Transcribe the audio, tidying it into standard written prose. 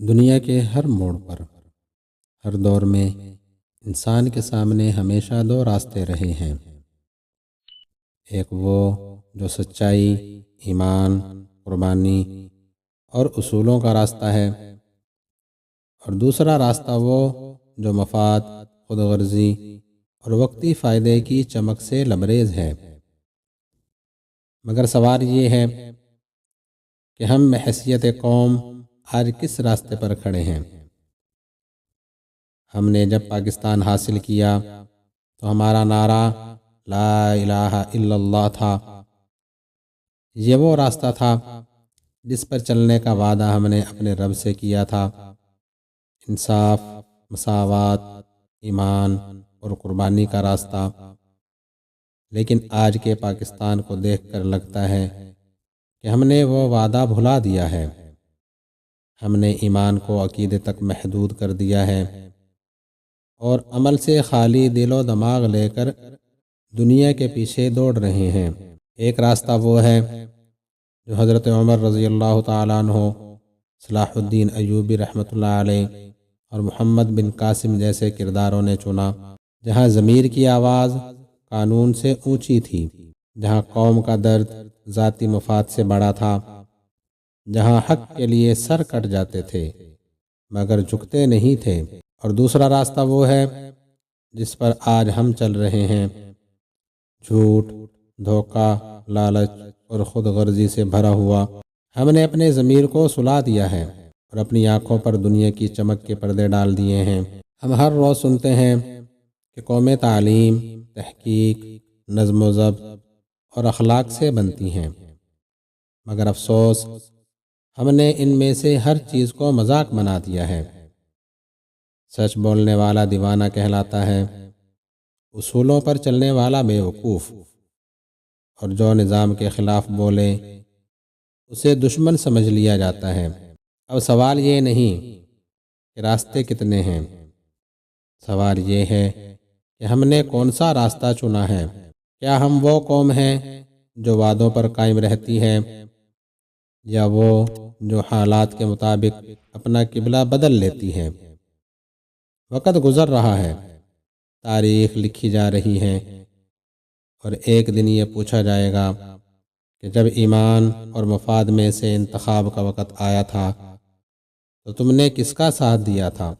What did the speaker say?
دنیا کے ہر موڑ پر، ہر دور میں انسان کے سامنے ہمیشہ دو راستے رہے ہیں۔ ایک وہ جو سچائی، ایمان، قربانی اور اصولوں کا راستہ ہے، اور دوسرا راستہ وہ جو مفاد، خود غرضی اور وقتی فائدے کی چمک سے لبریز ہے۔ مگر سوال یہ ہے کہ ہم بحیثیت قوم آج کس راستے پر کھڑے ہیں؟ ہم نے جب پاکستان حاصل کیا تو ہمارا نعرہ لا الہ الا اللہ تھا۔ یہ وہ راستہ تھا جس پر چلنے کا وعدہ ہم نے اپنے رب سے کیا تھا۔ انصاف، مساوات، ایمان اور قربانی کا راستہ۔ لیکن آج کے پاکستان کو دیکھ کر لگتا ہے کہ ہم نے وہ وعدہ بھلا دیا ہے۔ ہم نے ایمان کو عقیدے تک محدود کر دیا ہے اور عمل سے خالی دل و دماغ لے کر دنیا کے پیچھے دوڑ رہے ہیں۔ ایک راستہ وہ ہے جو حضرت عمر رضی اللہ تعالیٰ عنہ، صلاح الدین ایوبی رحمۃ اللہ علیہ اور محمد بن قاسم جیسے کرداروں نے چنا، جہاں ضمیر کی آواز قانون سے اونچی تھی، جہاں قوم کا درد ذاتی مفاد سے بڑا تھا، جہاں حق کے لیے سر کٹ جاتے تھے مگر جھکتے نہیں تھے۔ اور دوسرا راستہ وہ ہے جس پر آج ہم چل رہے ہیں، جھوٹ، دھوکہ، لالچ اور خود غرضی سے بھرا ہوا۔ ہم نے اپنے ضمیر کو سلا دیا ہے اور اپنی آنکھوں پر دنیا کی چمک کے پردے ڈال دیے ہیں۔ ہم ہر روز سنتے ہیں کہ قومیں تعلیم، تحقیق، نظم و ضبط اور اخلاق سے بنتی ہیں، مگر افسوس ہم نے ان میں سے ہر چیز کو مذاق بنا دیا ہے۔ سچ بولنے والا دیوانہ کہلاتا ہے، اصولوں پر چلنے والا بے وقوف، اور جو نظام کے خلاف بولے اسے دشمن سمجھ لیا جاتا ہے۔ اب سوال یہ نہیں کہ راستے کتنے ہیں، سوال یہ ہے کہ ہم نے کون سا راستہ چنا ہے۔ کیا ہم وہ قوم ہیں جو وعدوں پر قائم رہتی ہے، یا وہ جو حالات کے مطابق اپنا قبلہ بدل لیتی ہے؟ وقت گزر رہا ہے، تاریخ لکھی جا رہی ہے، اور ایک دن یہ پوچھا جائے گا کہ جب ایمان اور مفاد میں سے انتخاب کا وقت آیا تھا تو تم نے کس کا ساتھ دیا تھا؟